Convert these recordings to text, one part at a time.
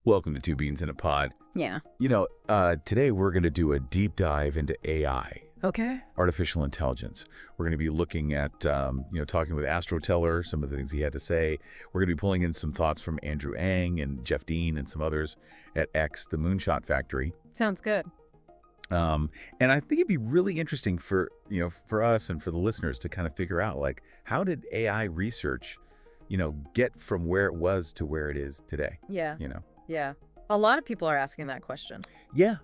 Welcome to Two Beans in a Pod. Yeah. Today we're going to do a deep dive into AI, Okay. artificial intelligence. We're going to be looking at, talking with Astro Teller, some of the things he had to say. We're going to be pulling in some thoughts from Andrew Ng and Jeff Dean and some others at X, the Moonshot Factory. Sounds good. And I think it'd be really interesting for us and for the listeners to kind of figure out, like, how did AI research, get from where it was to where it is today? Yeah. Yeah. A lot of people are asking that question. Yeah,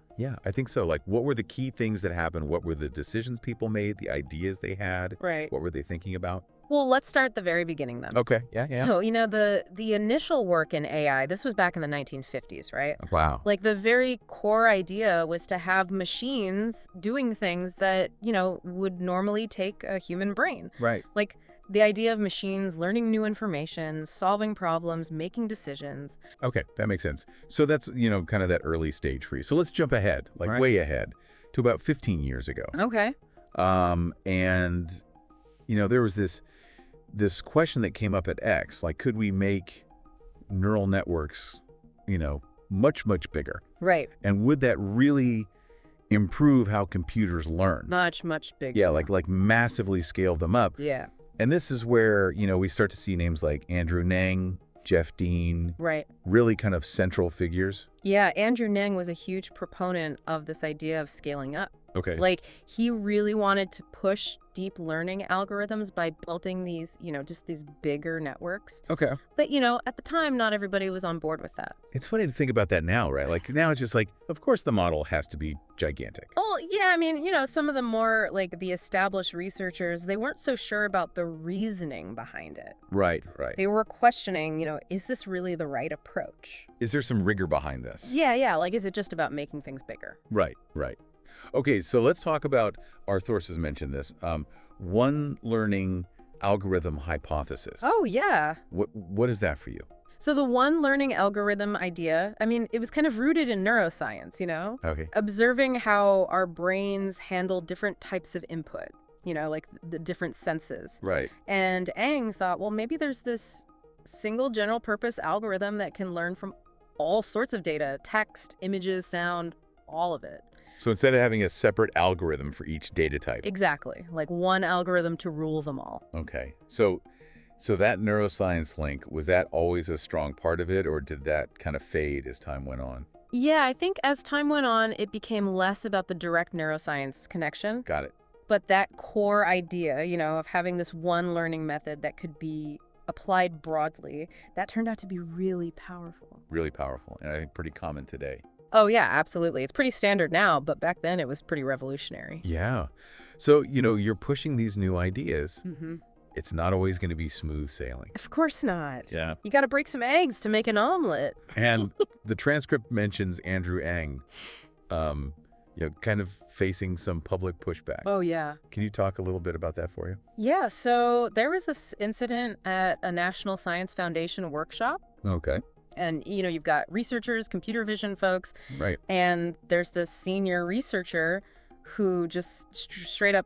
I think so. Like, what were the key things that happened? What were the decisions people made, the ideas they had? Right. What were they thinking about? Well, let's start at the very beginning then. Okay, yeah. So, the initial work in AI, this was back in the 1950s, right? Wow. Like, the very core idea was to have machines doing things that, would normally take a human brain. Right. Like, the idea of machines learning new information, solving problems, making decisions. Okay, that makes sense. So that's, kind of that early stage for you. So let's jump ahead, like Right. way ahead, to about 15 years ago. Okay. There was this question that came up at X, like, could we make neural networks, much, much bigger? Right. And would that really improve how computers learn? Much, much bigger. Yeah, like massively scale them up. Yeah. And this is where, we start to see names like Andrew Ng, Jeff Dean, Right. really kind of central figures. Yeah, Andrew Ng was a huge proponent of this idea of scaling up. Okay. Like, he really wanted to push deep learning algorithms by building these, just these bigger networks. Okay. But, at the time, not everybody was on board with that. It's funny to think about that now, right? Like, now it's just like, of course the model has to be gigantic. Oh, yeah, I mean, some of the more, like, the established researchers, they weren't so sure about the reasoning behind it. Right. They were questioning, is this really the right approach? Is there some rigor behind this? Yeah, like, is it just about making things bigger? Right. Okay, so let's talk about, Arthurs has mentioned this, one learning algorithm hypothesis. Oh, yeah. What is that for you? So the one learning algorithm idea, I mean, it was kind of rooted in neuroscience, Okay. Observing how our brains handle different types of input, like the different senses. Right. And Ng thought, well, maybe there's this single general purpose algorithm that can learn from all sorts of data, text, images, sound, all of it. So instead of having a separate algorithm for each data type. Exactly. Like one algorithm to rule them all. Okay. So that neuroscience link, was that always a strong part of it, or did that kind of fade as time went on? Yeah, I think as time went on, it became less about the direct neuroscience connection. Got it. But that core idea, of having this one learning method that could be applied broadly, that turned out to be really powerful. Really powerful, and I think pretty common today. Oh, yeah, absolutely. It's pretty standard now, but back then it was pretty revolutionary. Yeah. So, you're pushing these new ideas. Mm-hmm. It's not always going to be smooth sailing. Of course not. Yeah. You got to break some eggs to make an omelet. And the transcript mentions Andrew Ng, kind of facing some public pushback. Oh, yeah. Can you talk a little bit about that for you? Yeah, so there was this incident at a National Science Foundation workshop. Okay. And, you've got researchers, computer vision folks. Right. And there's this senior researcher who just straight up,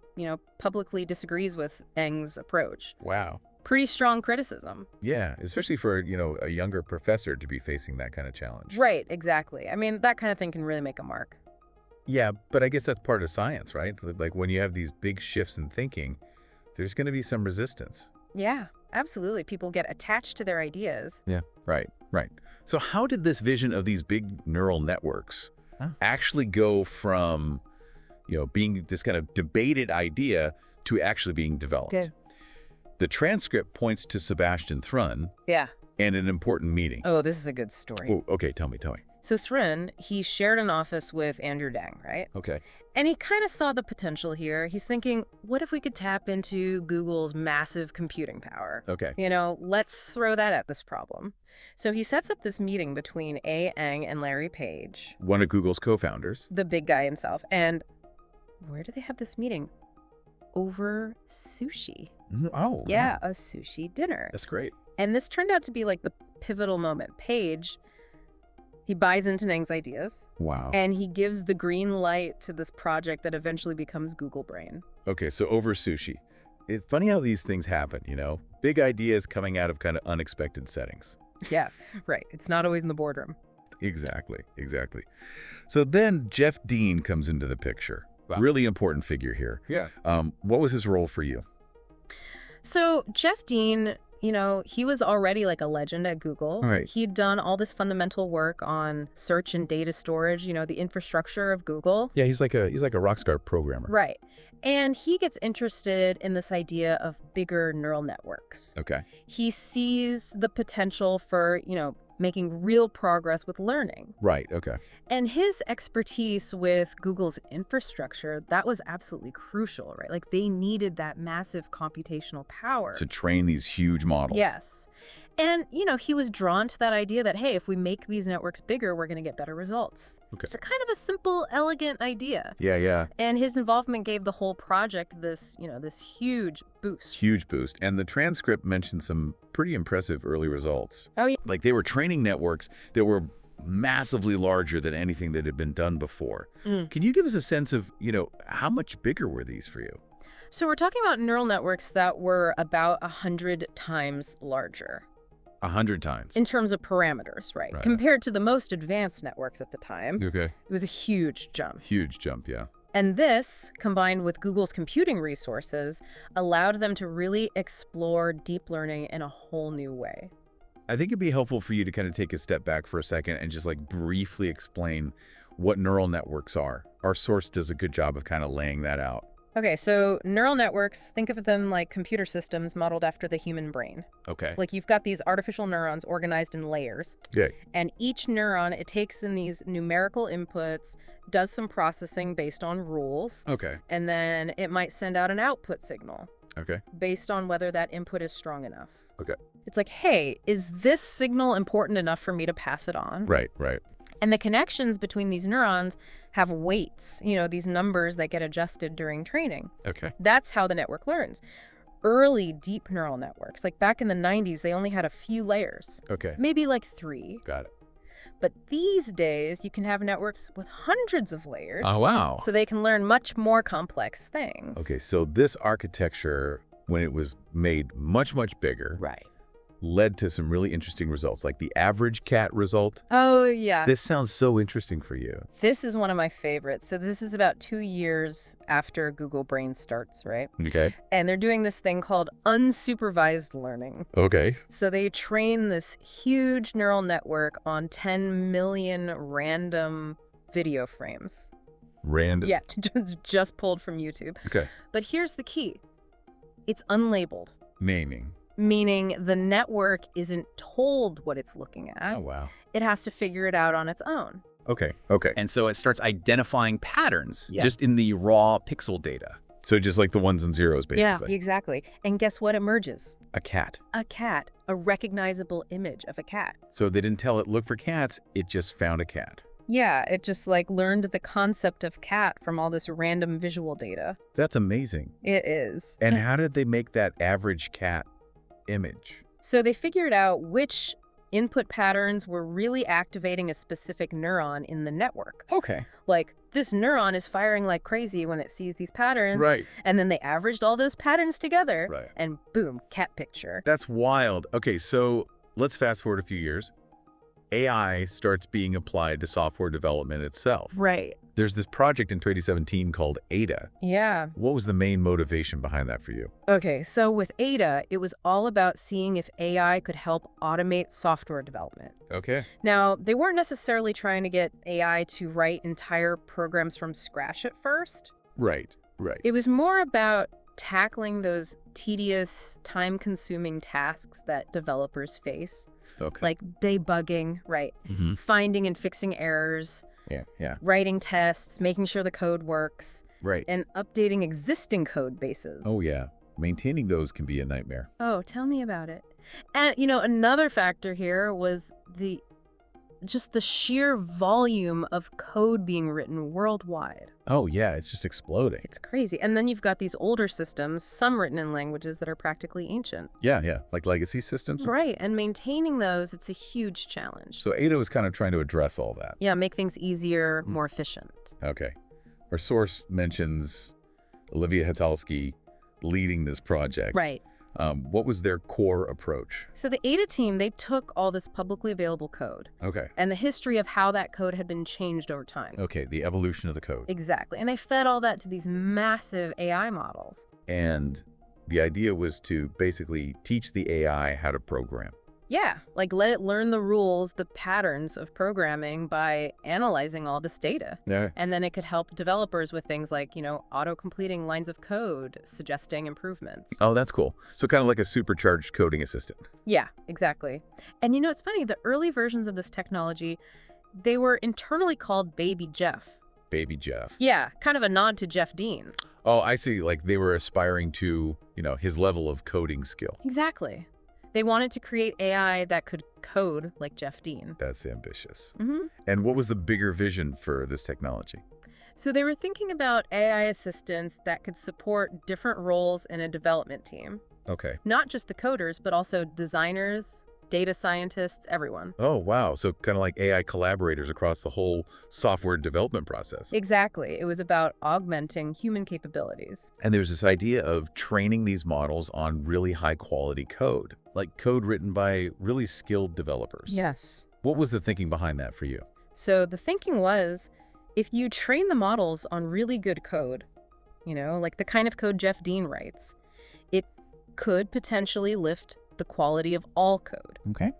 publicly disagrees with Ng's approach. Wow. Pretty strong criticism. Yeah, especially for, a younger professor to be facing that kind of challenge. Right, exactly. I mean, that kind of thing can really make a mark. Yeah, but I guess that's part of science, right? Like when you have these big shifts in thinking, there's going to be some resistance. Yeah, absolutely. People get attached to their ideas. Yeah, right. So how did this vision of these big neural networks actually go from, being this kind of debated idea to actually being developed? Okay. The transcript points to Sebastian Thrun Yeah. and an important meeting. Oh, this is a good story. Oh, okay, tell me. So Thrun, he shared an office with Andrew Ng, right? Okay. And he kind of saw the potential here. He's thinking, what if we could tap into Google's massive computing power? Okay. Let's throw that at this problem. So he sets up this meeting between A. Ng and Larry Page, One of Google's co-founders. the big guy himself. And where do they have this meeting? Over sushi. Oh. Yeah, a sushi dinner. That's great. And this turned out to be like the pivotal moment. Page, he buys into Ng's ideas. Wow. And he gives the green light to this project that eventually becomes Google Brain. Okay, so over sushi. It's funny how these things happen, Big ideas coming out of kind of unexpected settings. Yeah, right. It's not always in the boardroom. Exactly, exactly. So then Jeff Dean comes into the picture. Wow. Really important figure here. Yeah. What was his role for you? So Jeff Dean, he was already like a legend at Google. All right. He'd done all this fundamental work on search and data storage, the infrastructure of Google. Yeah, he's like a rock star programmer. Right. And he gets interested in this idea of bigger neural networks. Okay. He sees the potential for, making real progress with learning. Right, okay. And his expertise with Google's infrastructure, that was absolutely crucial, right? Like they needed that massive computational power. To train these huge models. Yes. And, he was drawn to that idea that, hey, if we make these networks bigger, we're going to get better results. Okay. It's a kind of a simple, elegant idea. Yeah. And his involvement gave the whole project this, this huge boost. Huge boost. And the transcript mentioned some pretty impressive early results. Oh, yeah. Like they were training networks that were massively larger than anything that had been done before. Can you give us a sense of, how much bigger were these for you? So we're talking about neural networks that were about 100 times larger. 100 times. In terms of parameters, right? Compared to the most advanced networks at the time, Okay. it was a huge jump. Huge jump, yeah. And this, combined with Google's computing resources, allowed them to really explore deep learning in a whole new way. I think it'd be helpful for you to kind of take a step back for a second and just like briefly explain what neural networks are. Our source does a good job of kind of laying that out. Okay, so neural networks, think of them like computer systems modeled after the human brain. Okay. Like you've got these artificial neurons organized in layers. Yeah. And each neuron, it takes in these numerical inputs, does some processing based on rules, Okay. and then it might send out an output signal Okay. based on whether that input is strong enough. Okay. It's like, hey, is this signal important enough for me to pass it on? Right. And the connections between these neurons have weights, these numbers that get adjusted during training. Okay. That's how the network learns. Early deep neural networks, like back in the 90s, they only had a few layers. Okay. Maybe like 3. Got it. But these days, you can have networks with hundreds of layers. Oh, wow. So they can learn much more complex things. Okay, so this architecture, when it was made much, much bigger, Right. led to some really interesting results, like the average cat result. Oh, yeah. This sounds so interesting for you. This is one of my favorites. So this is about 2 years after Google Brain starts, right? Okay. And they're doing this thing called unsupervised learning. Okay. So they train this huge neural network on 10 million random video frames. Random. Yeah, just pulled from YouTube. Okay. But here's the key. It's unlabeled. Meaning The network isn't told what it's looking at. Oh, wow. It has to figure it out on its own. Okay. And so it starts identifying patterns Yeah. just in the raw pixel data. So just like the ones and zeros, basically. Yeah, exactly. And guess what emerges? A cat. A cat. A recognizable image of a cat. So they didn't tell it, look for cats. It just found a cat. Yeah, it just learned the concept of cat from all this random visual data. That's amazing. It is. And how did they make that average cat image? So they figured out which input patterns were really activating a specific neuron in the network. Okay. Like, this neuron is firing like crazy when it sees these patterns. Right. And then they averaged all those patterns together. Right. And boom, cat picture. That's wild. Okay, so let's fast forward a few years. AI starts being applied to software development itself. Right. There's this project in 2017 called Ada. Yeah. What was the main motivation behind that for you? Okay, so with Ada, it was all about seeing if AI could help automate software development. Okay. Now, they weren't necessarily trying to get AI to write entire programs from scratch at first. Right. It was more about tackling those tedious, time-consuming tasks that developers face, Okay. like debugging, right? Mm-hmm. Finding and fixing errors, Yeah. writing tests, making sure the code works, Right. and updating existing code bases. Oh, yeah. Maintaining those can be a nightmare. Oh, tell me about it. And, another factor here was the sheer volume of code being written worldwide. Oh, yeah. It's just exploding. It's crazy. And then you've got these older systems, some written in languages that are practically ancient. Yeah. Like legacy systems. Right. And maintaining those, it's a huge challenge. So Ada was kind of trying to address all that. Yeah, make things easier, more efficient. Okay. Our source mentions Olivia Hatalski leading this project. Right. What was their core approach? So the Ada team, they took all this publicly available code Okay. and the history of how that code had been changed over time. Okay, the evolution of the code. Exactly. And they fed all that to these massive AI models. And the idea was to basically teach the AI how to program. Yeah, like let it learn the rules, the patterns of programming by analyzing all this data. Yeah. And then it could help developers with things like, auto-completing lines of code, suggesting improvements. Oh, that's cool. So kind of like a supercharged coding assistant. Yeah, exactly. And it's funny, the early versions of this technology, they were internally called Baby Jeff. Baby Jeff. Yeah, kind of a nod to Jeff Dean. Oh, I see. Like they were aspiring to, his level of coding skill. Exactly. They wanted to create AI that could code like Jeff Dean. That's ambitious. Mm-hmm. And what was the bigger vision for this technology? So they were thinking about AI assistants that could support different roles in a development team. Okay. Not just the coders, but also designers, data scientists, everyone. Oh, wow. So kind of like AI collaborators across the whole software development process. Exactly. It was about augmenting human capabilities. And there's this idea of training these models on really high quality code, like code written by really skilled developers. Yes. What was the thinking behind that for you? So the thinking was, if you train the models on really good code, like the kind of code Jeff Dean writes, it could potentially lift the quality of all code. Okay.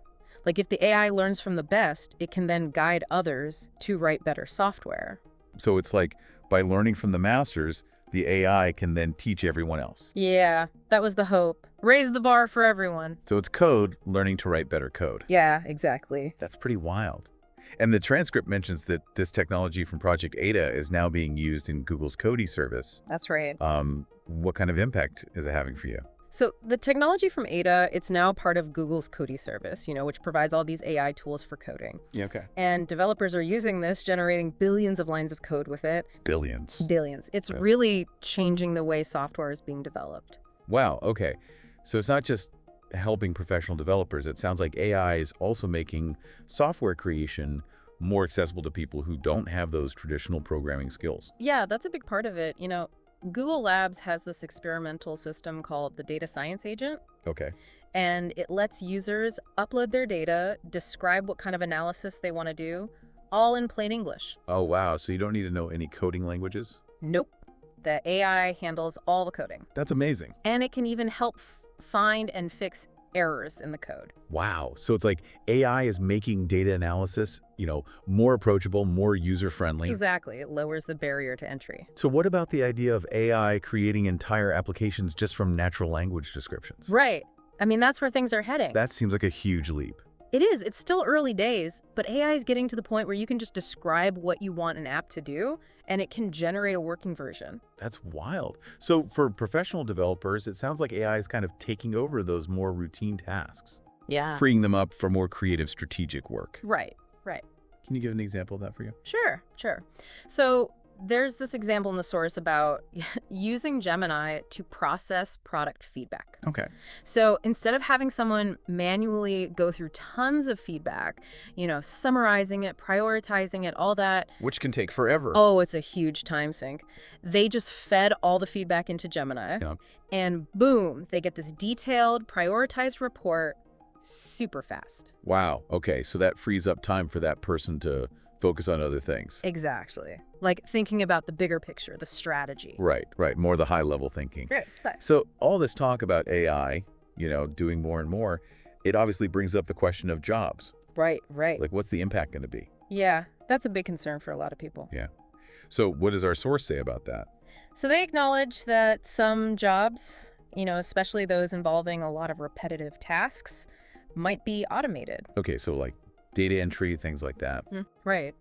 Like if the AI learns from the best, it can then guide others to write better software. So it's like by learning from the masters, the AI can then teach everyone else. Yeah, that was the hope. Raise the bar for everyone. So it's code learning to write better code. Yeah, exactly. That's pretty wild. And the transcript mentions that this technology from Project Ada is now being used in Google's Cody service. That's right. What kind of impact is it having for you? So the technology from Ada, it's now part of Google's Cody service, which provides all these AI tools for coding. Yeah, okay. And developers are using this, generating billions of lines of code with it. Billions. Billions. It's Yeah. really changing the way software is being developed. Wow, okay. So it's not just helping professional developers. It sounds like AI is also making software creation more accessible to people who don't have those traditional programming skills. Yeah, that's a big part of it. Google Labs has this experimental system called the Data Science Agent, Okay. and it lets users upload their data, describe what kind of analysis they want to do, all in plain English. Oh, wow. So you don't need to know any coding languages? Nope. The AI handles all the coding. That's amazing. And it can even help find and fix errors in the code. Wow. So it's like AI is making data analysis, more approachable, more user-friendly. Exactly. It lowers the barrier to entry. So what about the idea of AI creating entire applications just from natural language descriptions? Right. I mean, that's where things are heading. That seems like a huge leap. It is. It's still early days, but AI is getting to the point where you can just describe what you want an app to do, and it can generate a working version. That's wild. So for professional developers, it sounds like AI is kind of taking over those more routine tasks, Yeah. freeing them up for more creative, strategic work. Right. Can you give an example of that for you? Sure. So there's this example in the source about using Gemini to process product feedback. Okay. So instead of having someone manually go through tons of feedback, summarizing it, prioritizing it, all that. Which can take forever. Oh, it's a huge time sink. They just fed all the feedback into Gemini. Yeah. And boom, they get this detailed, prioritized report super fast. Wow. Okay. So that frees up time for that person to focus on other things. Exactly. Like thinking about the bigger picture, the strategy. Right. More the high level thinking. Right. So all this talk about AI, doing more and more, it obviously brings up the question of jobs. Right. Like what's the impact going to be? Yeah, that's a big concern for a lot of people. Yeah. So what does our source say about that? So they acknowledge that some jobs, especially those involving a lot of repetitive tasks, might be automated. Okay. So like data entry, things like that. Right.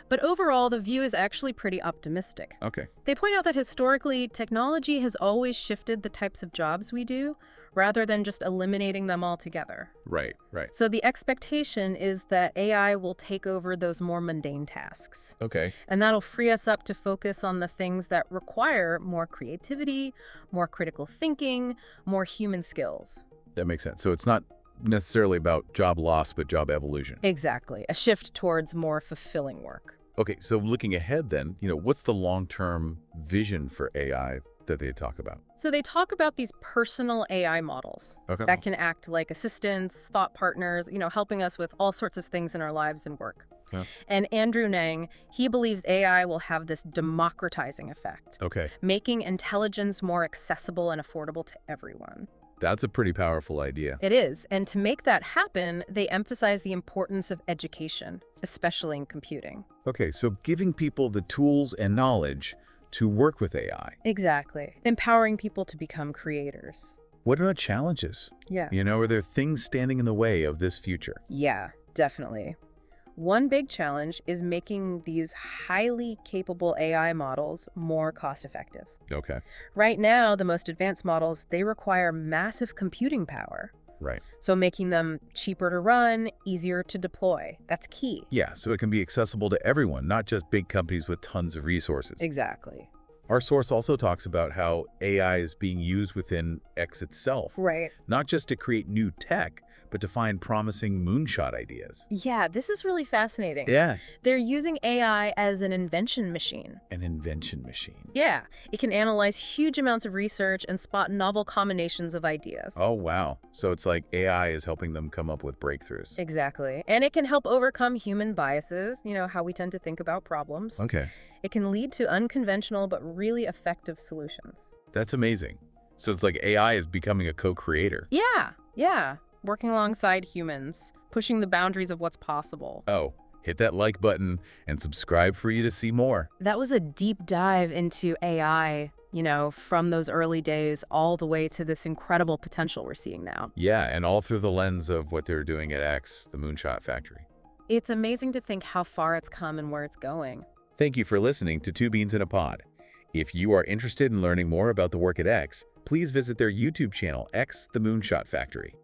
But overall, the view is actually pretty optimistic. Okay. They point out that historically, technology has always shifted the types of jobs we do, rather than just eliminating them altogether. Right. So the expectation is that AI will take over those more mundane tasks. Okay. And that'll free us up to focus on the things that require more creativity, more critical thinking, more human skills. That makes sense. So it's not necessarily about job loss, but job evolution. Exactly. A shift towards more fulfilling work. Okay, so looking ahead then, what's the long-term vision for AI that they talk about? So they talk about these personal AI models Okay. that can act like assistants, thought partners, helping us with all sorts of things in our lives and work. Yeah. And Andrew Ng, he believes AI will have this democratizing effect, Okay. making intelligence more accessible and affordable to everyone. That's a pretty powerful idea. It is. And to make that happen, they emphasize the importance of education, especially in computing. Okay, so giving people the tools and knowledge to work with AI. Exactly. Empowering people to become creators. What about challenges? Yeah. Are there things standing in the way of this future? Yeah, definitely. One big challenge is making these highly capable AI models more cost-effective. Okay. Right now, the most advanced models, they require massive computing power. Right. So making them cheaper to run, easier to deploy, that's key. Yeah, so it can be accessible to everyone, not just big companies with tons of resources. Exactly. Our source also talks about how AI is being used within X itself, Right. not just to create new tech, but to find promising moonshot ideas. Yeah, this is really fascinating. Yeah. They're using AI as an invention machine. An invention machine. Yeah, it can analyze huge amounts of research and spot novel combinations of ideas. Oh, wow. So it's like AI is helping them come up with breakthroughs. Exactly. And it can help overcome human biases, how we tend to think about problems. Okay. It can lead to unconventional but really effective solutions. That's amazing. So it's like AI is becoming a co-creator. Yeah. Working alongside humans, pushing the boundaries of what's possible. Oh, hit that like button and subscribe for you to see more. That was a deep dive into AI, from those early days all the way to this incredible potential we're seeing now. Yeah, and all through the lens of what they're doing at X, the Moonshot Factory. It's amazing to think how far it's come and where it's going. Thank you for listening to Two Beans in a Pod. If you are interested in learning more about the work at X, please visit their YouTube channel, X, the Moonshot Factory.